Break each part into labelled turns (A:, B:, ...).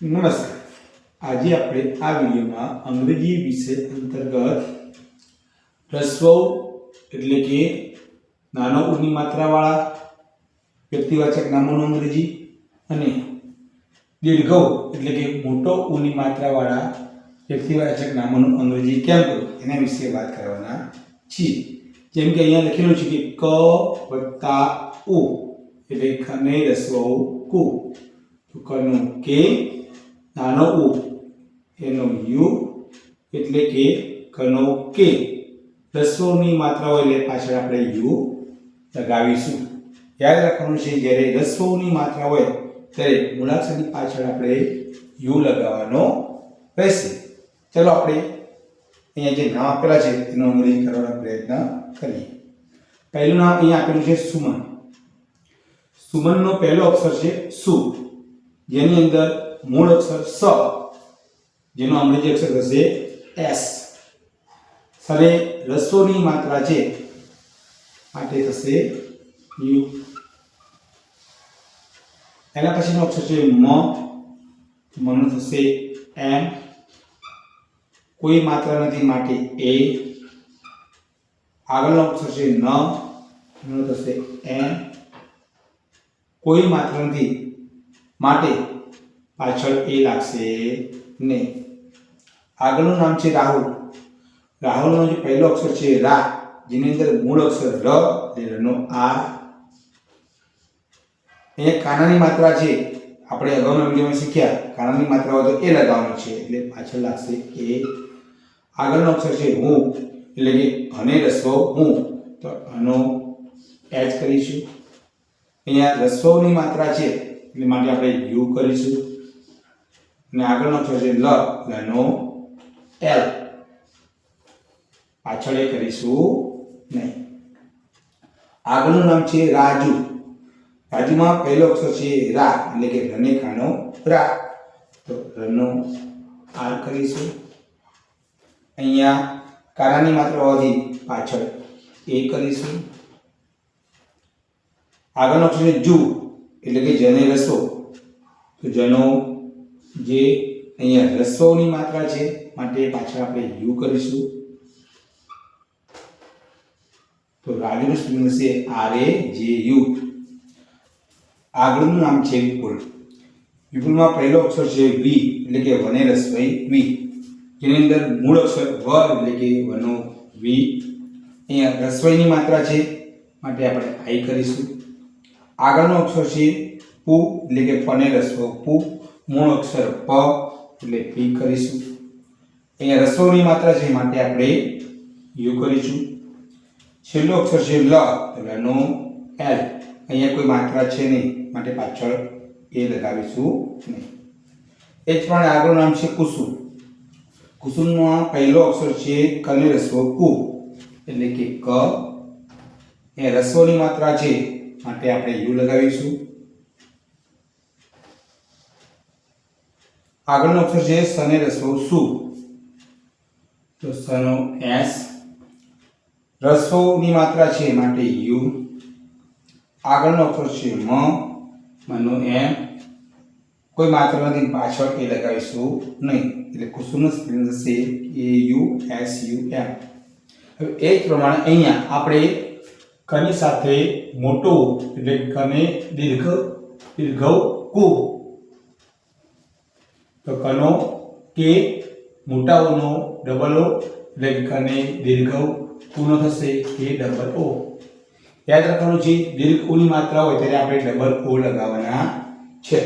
A: નમસ્કાર. આજે આપણે આ વિડિયોમાં અંગ્રેજી વિષય અંતર્ગત રસ્વ એટલે કે નાનો ઉની માત્રાવાળા વ્યક્તિવાચક નામોનું અંગ્રેજી અને દીર્ઘ એટલે કે મોટો ઉની માત્રાવાળા વ્યક્તિવાચક નામોનું અંગ્રેજી કેમ કરવું એના વિશે વાત કરવાના છીએ. જેમ કે અહીંયા લખેલું છે કે ક + ઉ એટલે ખને રસ્વ કુ, તો કનું કે, નાનો ઉ એનો યુ એટલે કે કનો કે. રસ્વની માત્રા હોય એટલે પાછળ આપણે યુ લગાવીશું. યાદ રાખવાનું છે, જ્યારે રસ્વની માત્રા હોય ત્યારે મૂળાક્ષરની પાછળ આપણે યુ લગાવવાનો રહેશે. ચલો આપણે અહીંયા જે નામ આપેલા છે એનો અંગ્રેજી કરવાનો પ્રયત્ન કરીએ. પહેલું નામ અહીંયા આપેલું છે સુમન. સુમનનો પહેલો અક્ષર છે સુ, જેની અંદર મૂળ અક્ષર સ, જેનો અંગ્રેજી અક્ષર થશે એસ. સરે રસ્વની માત્રા છે માટે થશે યુ. એના પછીનો અક્ષર છે મ, મનો થશે એમ. કોઈ માત્રા નથી માટે એ. આગળનો અક્ષર છે ન, મનો થશે એમ. કોઈ માત્રા નથી માટે પાછળ એ લાગશે નહીં. આગળનું નામ છે રાહુલ. રાહુલનો જે પહેલો અક્ષર છે રા, જેની અંદર મૂળ અક્ષર ર એટલે રનો આ. અહીંયા કાનાની માત્રા છે, આપણે અગાઉના વિડીયોમાં શીખ્યા કાનાની માત્રા હોય તો એ લગાવવાનું છે એટલે પાછળ લાગશે એ. આગળનો અક્ષર છે હું એટલે કે અને રસ્વ હું, તો આનો એચ કરીશું. અહીંયા રસ્વની માત્રા છે એટલે માટે આપણે યુ કરીશું. અને આગળનો અક્ષર છે લ, લનો એલ, પાછળ એ કરીશું નહીં. આગળનું નામ છે રાજુ. રાજુમાં પહેલો અક્ષર છે રા એટલે કે રને કાનો રા, તો રનો આર કરીશું. અહીંયા કાનાની માત્રા હોવાથી પાછળ એ કરીશું. આગળનો અક્ષર છે જુ એટલે કે જને રસ્વ, તો જનો જે અહીંયા રસ્વની માત્રા છે માટે પાછળ આપણે યુ કરીશું. તો રાજુનું સ્પેલિંગ છે RAJU. આગળનું નામ છે વિપુલ. વિપુલમાં પહેલો અક્ષર છે વી એટલે કે વને રસ્વઈ વી, જેની અંદર મૂળ અક્ષર વ એટલે કે વનો વી. અહીંયા રસ્વઈની માત્રા છે માટે આપણે આઈ કરીશું. આગળનો અક્ષર છે પુ એટલે કે પને રસ્વ પુ, મૂળ અક્ષર પ એટલે પી કરીશું. અહીંયા રસ્વની માત્રા છે માટે આપણે યુ કરીશું. છેલ્લો અક્ષર છે લ, લનો એલ. અહીંયા કોઈ માત્રા છે નહીં માટે પાછળ એ લગાવીશું નહીં. એ જ પ્રમાણે આગળનું નામ છે કુસુમ. કુસુમમાં પહેલો અક્ષર છે કને રસ્વ કુ એટલે કે ક. એ રસ્વની માત્રા છે માટે આપણે યુ લગાવીશું. આગળનો અક્ષર છે સને રસ્વ સુ, તો સનો એસ. રસ્વની માત્રા છે માટે યુ. આગળનો અક્ષર છે મ, મનો એમ. કોઈ માત્રા નથી પાછળ એ લગાવીશું નહીં એટલે કુસુમનું સ્પેલિંગ થશે AUSUM. હવે એ જ પ્રમાણે અહીંયા આપણે કની સાથે મોટો એટલે કને દીર્ઘ કુ, તો કનો કે, મોટા ઓનો ડબલ ઓ એટલે કને દીર્ઘ ઉનો થશે કે ડબલ ઓ. યાદ રાખવાનું છે, દીર્ઘ ઉની માત્રા હોય ત્યારે આપણે ડબલ ઓ લગાવવાના છે.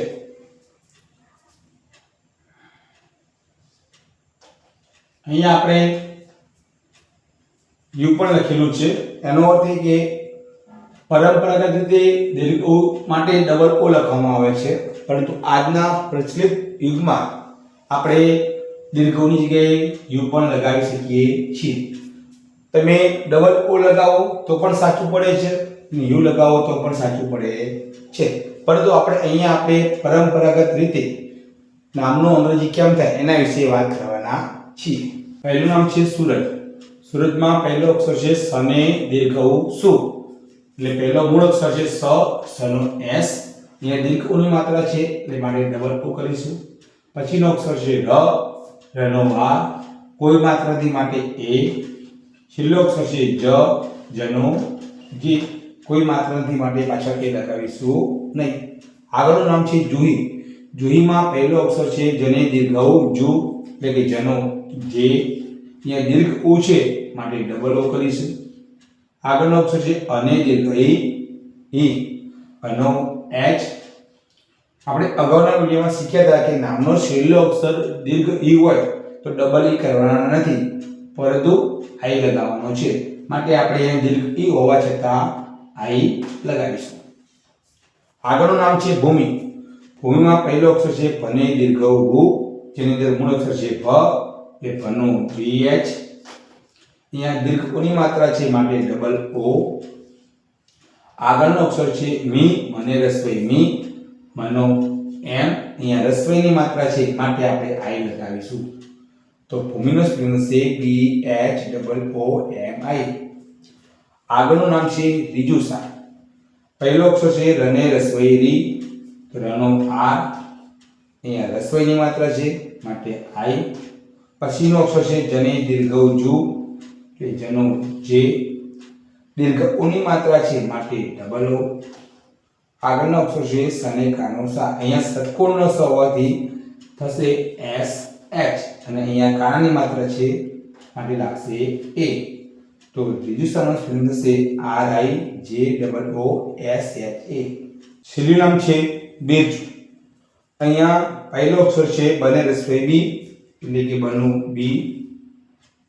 A: અહીંયા આપણે યુ પણ લખેલું છે. એનો અર્થ એ કે પરંપરાગત રીતે દીર્ઘ ઉ માટે ડબલ ઓ લખવામાં આવે છે, પરંતુ આજના પ્રચલિત યુગમાં આપણે દીર્ઘ ઉની જગ્યાએ યુ પણ લગાવી શકીએ છીએ. તમે ડબલ ઓ લગાવો તો પણ સાચું પડે છે, યુ લગાવો તો પણ સાચું પડે છે. પરંતુ અહીંયા આપણે પરંપરાગત રીતે નામનો અંગ્રેજી કેમ થાય એના વિશે વાત કરવાના છીએ. પહેલું નામ છે સૂરજ. સૂરજમાં પહેલો અક્ષર છે સને દીર્ઘ ઉ સુ, એટલે પહેલો મૂળ અક્ષર છે સ, સનો એસ. અહીંયા દીર્ઘ ઉની માત્રા છે એટલે માટે ડબલ ઓ કરીશું. પછીનો અક્ષર છે ર, રનો આ, કોઈ માત્ર નથી માટે એ. છેલ્લો અક્ષર છે જ, જનો જી, કોઈ માત્ર નથી માટે પાછળ એ લગાવીશું નહીં. આગળનું નામ છે જુહી. જુહીમાં પહેલો અક્ષર છે જને દીર્ઘ જુ, એટલે કે જનો જે. અહીંયા દીર્ઘ ઉ છે માટે ડબલ ઓ કરીશું. આગળનો અક્ષર છે અને દીર્ઘ ઈ, અનો એચ. આપણે અગાઉના વિડિયોમાં શીખ્યા હતા કે નામનો છેલ્લો અક્ષર દીર્ઘ ઈ હોય તો ડબલ ઈ કરવાના નથી, પરંતુ આઈ લગાવવાનો છે. માટે આપણે અહીં દીર્ઘ ઈ હોવા છતાં આઈ લગાવીશું. આગળનું નામ છે ભૂમિ. ભૂમિમાં પહેલો અક્ષર છે ભને દીર્ઘ ઉ, જેની અંદર મૂળ અક્ષર છે ભ, એ ભનો ભી એચ. અહીંયા દીર્ઘ ઉની માત્રા છે માટે ડબલ ઓ. આગળનો અક્ષર છે મી, મને રસ્વઈ મી, મનો એમ. અહીંયા રસ્વઈની માત્રા છે માટે આપણે આઈ લગાવીશું. તો ભૂમિનો સ્પેલિંગ છે બી એચ ડબલ ઓ એમ આઈ. આગળનું નામ છે રીજુસા. પહેલો અક્ષર છે રને રસ્વઈ રી, રનો આર. અહીંયા રસ્વઈની માત્રા છે માટે આઈ. પછીનો અક્ષર છે જને દીર્ઘ જુ, કે જનો જે. દીર્ઘ ઉની માત્રા છે માટે ડબલ ઓ. આગળનો અક્ષર છે સને કાનો સા. અહીંયા ષટકોણનો સ હોવાથી થશે એસ એચ, અને અહીંયા કાનાની માત્રા છે માટે લાગશે એ. તો રીજુસાનો સ્પેલિંગ થશે R I J double O S H A. છેલ્લું નામ છે બિરજુ. અહીંયા પહેલો અક્ષર છે બને રસ્વઈ બી, એટલે કે બનું બી,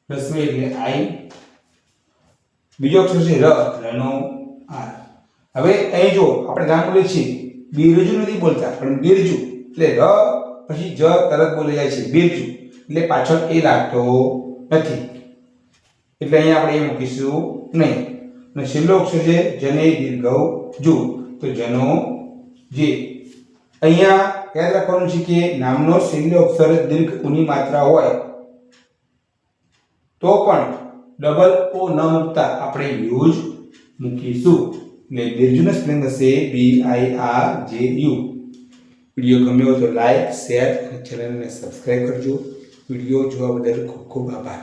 A: રસ્વઈ એટલે આઈ. બીજો અક્ષર છે ર, રનો આર. હવે અહીં જો આપણે નામ બોલીએ છીએ બિરજુ નથી બોલતા, પણ બિરજુ એટલે ર પછી જ તરત બોલી જાય છે બિરજુ, એટલે પાછળ એ લાગતો નથી, એટલે અહીંયા આપણે એ મૂકીશું નહીં. અને છેલ્લો અક્ષર છે જને દીર્ઘ જુ, તો જનો જે. અહીંયા યાદ રાખવાનું છે કે નામનો છેલ્લો અક્ષર દીર્ઘ ઉની માત્રા હોય તો પણ ડબલ ઓ ન મૂકતા આપણે યુ જ મૂકીશું. એટલે બિરજુનો સ્પેલિંગ હશે બી આઈ આર જે યુ. વિડિયો ગમ્યો તો લાઈક, શેર અને ચેનલને સબસ્ક્રાઇબ કરજો. વિડિયો જોવા બદલ ખૂબ ખૂબ આભાર.